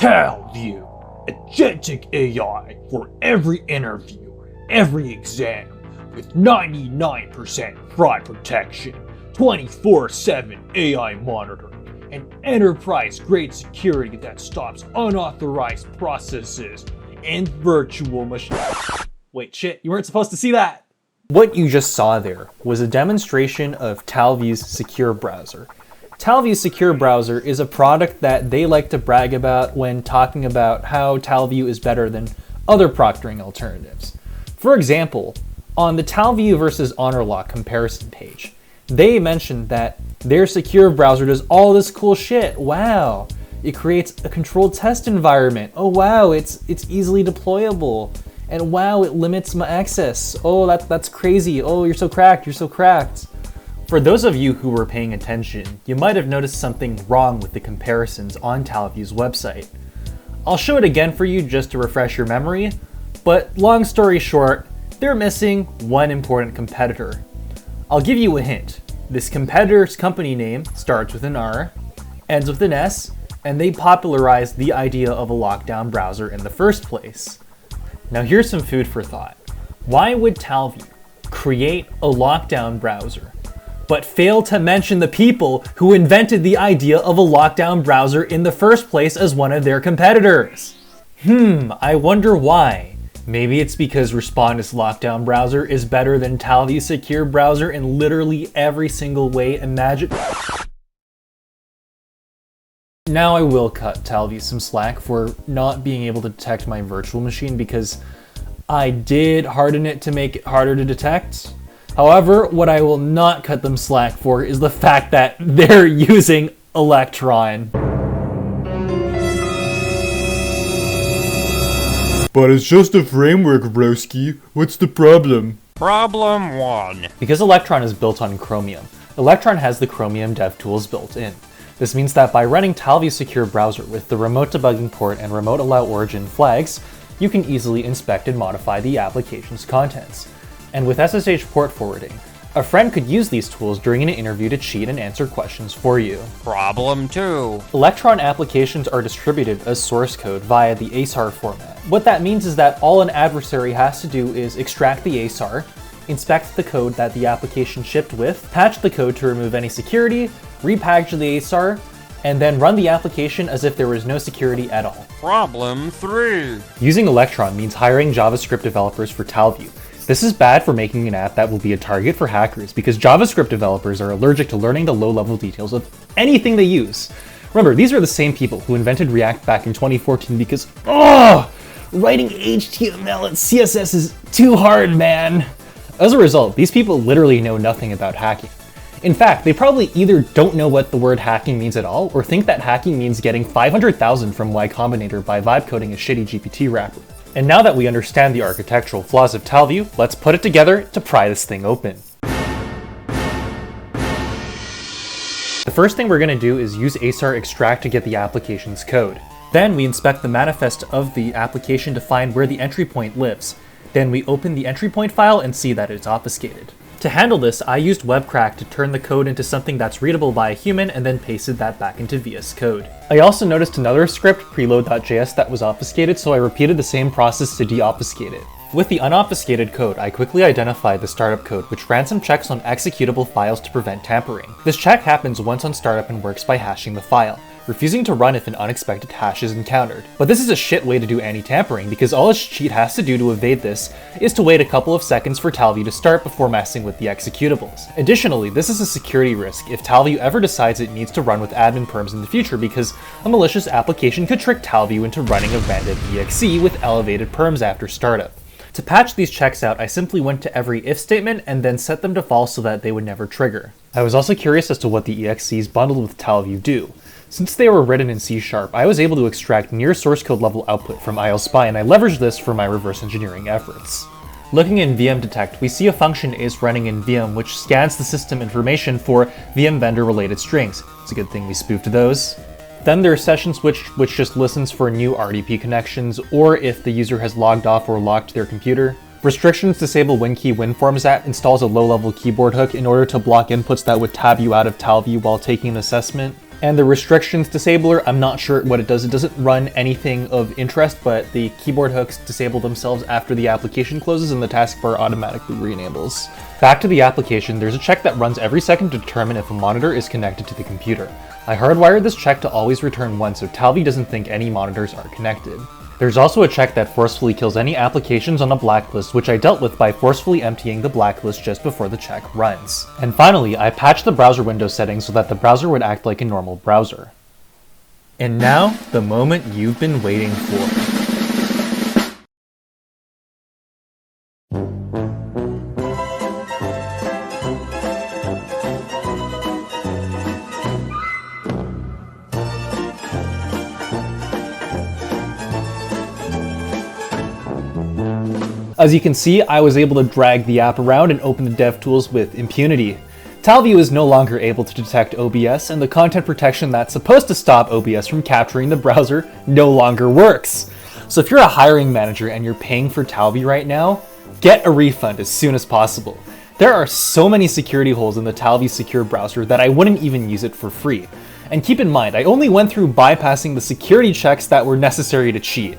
Talview, agentic AI for every interview, every exam, with 99% fraud protection, 24/7 AI monitoring, and enterprise-grade security that stops unauthorized processes and virtual machines. Wait, shit, you weren't supposed to see that! What you just saw there was a demonstration of Talview's secure browser. Talview's secure browser is a product that they like to brag about when talking about how Talview is better than other proctoring alternatives. For example, on the Talview versus HonorLock comparison page, they mentioned that their secure browser does all this cool shit. Wow. It creates a controlled test environment. Oh wow, it's easily deployable. And wow, it limits my access. Oh, that's crazy. Oh, you're so cracked, you're so cracked. For those of you who were paying attention, you might have noticed something wrong with the comparisons on Talview's website. I'll show it again for you just to refresh your memory, but long story short, they're missing one important competitor. I'll give you a hint. This competitor's company name starts with an R, ends with an S, and they popularized the idea of a lockdown browser in the first place. Now here's some food for thought. Why would Talview create a lockdown browser, but fail to mention the people who invented the idea of a lockdown browser in the first place as one of their competitors? I wonder why. Maybe it's because Respondus lockdown browser is better than Talview's secure browser in literally every single way imaginable. Now I will cut Talview some slack for not being able to detect my virtual machine because I did harden it to make it harder to detect. However, what I will not cut them slack for is the fact that they're using Electron. But it's just a framework, broski. What's the problem? Problem 1. Because Electron is built on Chromium, Electron has the Chromium DevTools built in. This means that by running Talview's secure browser with the remote debugging port and remote allow origin flags, you can easily inspect and modify the application's contents. And with SSH port forwarding, a friend could use these tools during an interview to cheat and answer questions for you. Problem 2. Electron applications are distributed as source code via the ASAR format. What that means is that all an adversary has to do is extract the ASAR, inspect the code that the application shipped with, patch the code to remove any security, repackage the ASAR, and then run the application as if there was no security at all. Problem 3. Using Electron means hiring JavaScript developers for Talview. This is bad for making an app that will be a target for hackers because JavaScript developers are allergic to learning the low-level details of anything they use. Remember, these are the same people who invented React back in 2014 because, writing HTML and CSS is too hard, man. As a result, these people literally know nothing about hacking. In fact, they probably either don't know what the word hacking means at all, or think that hacking means getting 500,000 from Y Combinator by vibe coding a shitty GPT wrapper. And now that we understand the architectural flaws of Talview, let's put it together to pry this thing open. The first thing we're going to do is use ASAR extract to get the application's code. Then we inspect the manifest of the application to find where the entry point lives. Then we open the entry point file and see that it's obfuscated. To handle this, I used WebCrack to turn the code into something that's readable by a human and then pasted that back into VS Code. I also noticed another script, preload.js, that was obfuscated, so I repeated the same process to deobfuscate it. With the unobfuscated code, I quickly identified the startup code, which ran some checks on executable files to prevent tampering. This check happens once on startup and works by hashing the file, refusing to run if an unexpected hash is encountered. But this is a shit way to do anti-tampering because all a cheat has to do to evade this is to wait a couple of seconds for Talview to start before messing with the executables. Additionally, this is a security risk if Talview ever decides it needs to run with admin perms in the future because a malicious application could trick Talview into running a random exe with elevated perms after startup. To patch these checks out, I simply went to every if statement and then set them to false so that they would never trigger. I was also curious as to what the exes bundled with Talview do. Since they were written in C#, I was able to extract near source code level output from ILSpy, and I leveraged this for my reverse engineering efforts. Looking in VM detect, we see a function is running in VM which scans the system information for VM vendor related strings. It's a good thing we spoofed those. Then there's session switch, which just listens for new RDP connections or if the user has logged off or locked their computer. Restrictions disable WinKey WinForms app installs a low-level keyboard hook in order to block inputs that would tab you out of Talview while taking an assessment. And the restrictions disabler, I'm not sure what it does. It doesn't run anything of interest, but the keyboard hooks disable themselves after the application closes and the taskbar automatically re-enables. Back to the application, there's a check that runs every second to determine if a monitor is connected to the computer. I hardwired this check to always return 1 so Talview doesn't think any monitors are connected. There's also a check that forcefully kills any applications on a blacklist, which I dealt with by forcefully emptying the blacklist just before the check runs. And finally, I patched the browser window settings so that the browser would act like a normal browser. And now, the moment you've been waiting for. As you can see, I was able to drag the app around and open the DevTools with impunity. Talview is no longer able to detect OBS, and the content protection that's supposed to stop OBS from capturing the browser no longer works. So if you're a hiring manager and you're paying for Talview right now, get a refund as soon as possible. There are so many security holes in the Talview secure browser that I wouldn't even use it for free. And keep in mind, I only went through bypassing the security checks that were necessary to cheat.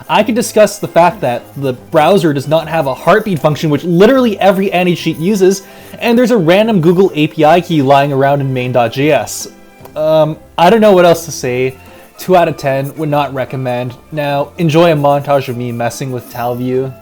I could discuss the fact that the browser does not have a heartbeat function, which literally every anti-cheat uses, and there's a random Google API key lying around in main.js. I don't know what else to say. 2 out of 10, would not recommend. Now, enjoy a montage of me messing with Talview.